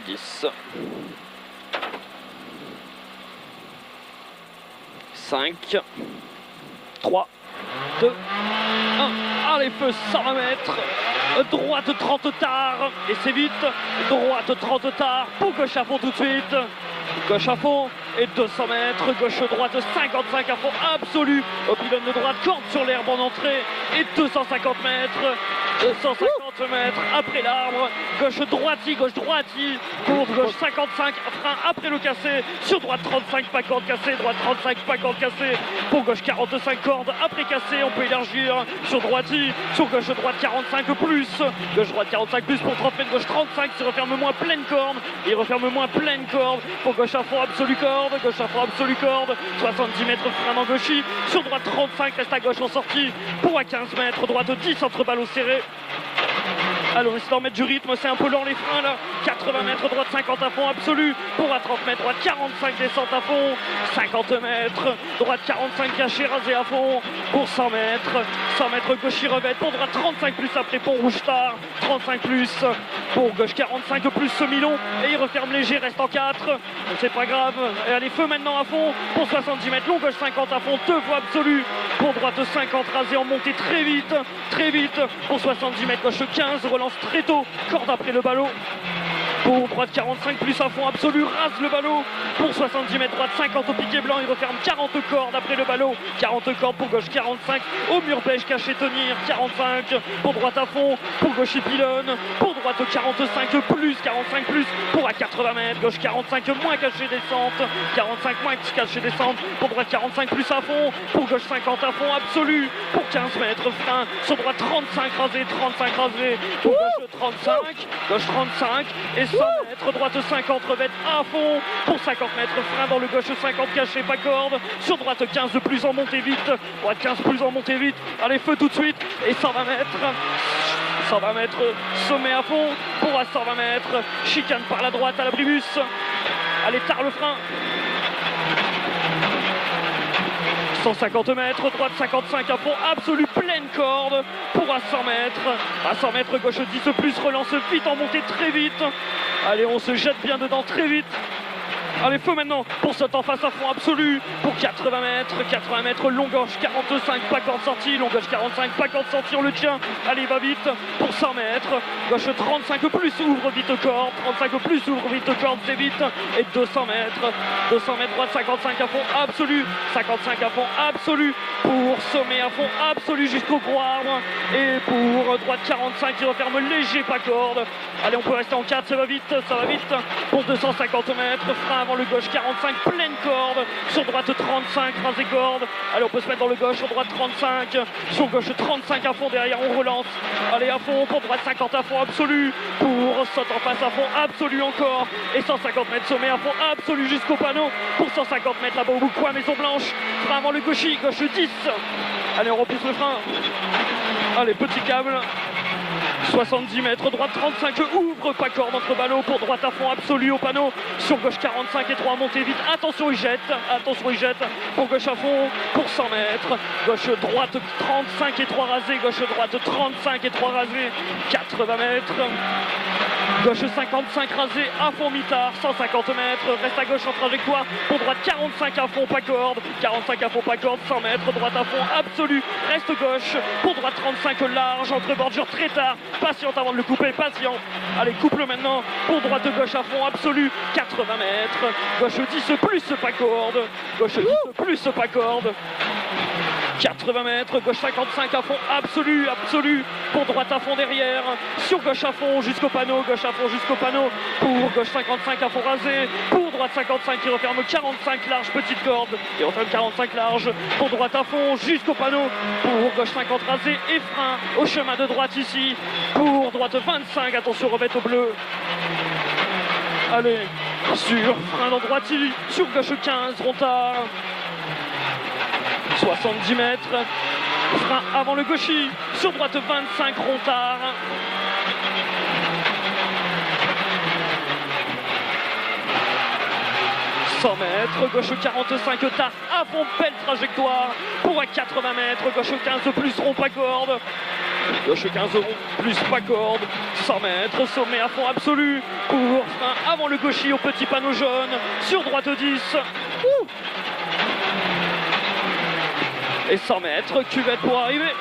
10. 5, 3, 2, 1. Allez, feu, 120 mètres. Droite 30 tard. Et c'est vite. Droite 30 tard. Pour gauche à fond tout de suite. Gauche à fond. Et 200 mètres. Gauche-droite 55 à fond absolu. Au pylône de droite. Corde sur l'herbe en entrée. Et 250 mètres. 250 mètres après l'arbre, gauche-droiti, gauche-droiti, courbe gauche 55, frein après le cassé, sur droite 35, pas corde cassée, droite 35, pas corde cassée, pour gauche 45 cordes, après cassé, on peut élargir, sur droiti, sur gauche-droite 45 plus, gauche-droite 45 plus pour 30 mètres, gauche 35, se referme moins pleine corde, il referme moins pleine corde, pour gauche à fond absolu corde, gauche à fond absolu corde, 70 mètres frein en gauchis, sur droite 35, reste à gauche en sortie, pour à 15 mètres, droite 10 entre ballots serrés. Alors on essaie d'en mettre du rythme, c'est un peu lent les freins là. 80 mètres, droite 50 à fond absolu. Pour à 30 mètres, droite 45 descente à fond. 50 mètres, droite 45 caché, rasé à fond. Pour 100 mètres, 100 mètres gauche revête. Pour droite 35 plus après pont rouge tard. 35 plus, pour gauche 45 plus semi-long. Et il referme léger, reste en 4. C'est pas grave. Et allez, feu maintenant à fond. Pour 70 mètres, long gauche 50 à fond. 2 fois absolu. Pour droite 50 rasé en montée très vite. Très vite. Pour 70 mètres, gauche 15. Relance très tôt, corde après le ballot. Pour droite 45 plus à fond absolu, rase le ballot. Pour 70 mètres, droite 50 au piquet blanc, il referme 40 cordes après le ballot. 40 cordes pour gauche 45, au mur beige caché tenir, 45 pour droite à fond, pour gauche et pylône. Pour droite 45 plus, pour à 80 mètres, gauche 45 moins caché descente, 45 moins caché descente, pour droite 45 plus à fond, pour gauche 50 à fond absolu, pour 15 mètres, frein, sur droite 35 rasé, pour gauche 35, gauche 35, et 100 mètres, droite 50 revête à fond, pour 50 mètres, frein dans le gauche 50 caché, pas corde, sur droite 15 de plus en montée vite, droite 15 plus en montée vite, allez feu tout de suite, et 120 mètres, sommet à fond, pour à 120 mètres, chicane par la droite à l'abribus, allez tard le frein, 150 mètres, droite 55 à fond, absolu pleine corde, pour à 100 mètres, gauche 10 plus, relance vite en montée très vite, allez on se jette bien dedans très vite. Allez, feu maintenant pour ce temps face à fond absolu. Pour 80 mètres, long gauche 45, pas corde sortie. Long gauche 45, pas corde sortie, on le tient. Allez, va vite. Pour 100 mètres, gauche 35 plus, ouvre vite corde. 35 plus, ouvre vite corde, c'est vite. Et 200 mètres, droite 55 à fond absolu. 55 à fond absolu. Pour sommet à fond absolu jusqu'au gros arbre. Et pour droite 45 qui referme léger, pas corde. Allez, on peut rester en 4, ça va vite. Pour 250 mètres, frein avant le gauche 45, pleine corde, sur droite 35, rasé corde, allez on peut se mettre dans le gauche, sur droite 35, sur gauche 35 à fond, derrière on relance, allez à fond, pour droite 50 à fond absolu, pour saute en face à fond absolu encore, et 150 mètres sommet à fond absolu jusqu'au panneau, pour 150 mètres là-bas au bout coin Maison Blanche, frein avant le gauchi, gauche 10, allez on repousse le frein, allez petit câble, 70 mètres, droite 35, ouvre, pas corde entre ballots, pour droite à fond absolu au panneau, sur gauche 45 et 3, montez vite, attention il jette, pour gauche à fond, pour 100 mètres, gauche droite 35 et 3 rasé, gauche droite 35 et 3 rasé, 80 mètres, gauche 55 rasé, à fond mitard, 150 mètres, reste à gauche en trajectoire, pour droite 45 à fond, pas corde, 45 à fond, pas corde, 100 mètres, droite à fond absolu, reste gauche, pour droite 35 large, entre bordure très tard, patiente avant de le couper, patient, allez coupe-le maintenant, pour droite gauche à fond absolu, 80 mètres, gauche 10 plus pas corde, gauche 10 plus pas corde, 80 mètres, gauche 55 à fond absolu, pour droite à fond derrière, sur gauche à fond jusqu'au panneau, pour gauche 55 à fond rasé, pour droite 55 qui referme 45 large, petite corde, qui referme 45 large, pour droite à fond jusqu'au panneau, pour gauche 50 rasé et frein au chemin de droite ici, pour droite 25, attention revête au bleu. Allez, sur frein dans droite, sur gauche 15, Rontard. 70 mètres, frein avant le gauchi, sur droite 25, Rontard. « 100 mètres, gauche 45 tard, à fond, belle trajectoire, pour à 80 mètres, gauche 15 plus, rond pas corde, Gauche 15 euros, plus pas corde. 100 mètres, sommet à fond absolu. Pour frein avant le gauchis au petit panneau jaune. Sur droite 10. Et 100 mètres, cuvette pour arriver.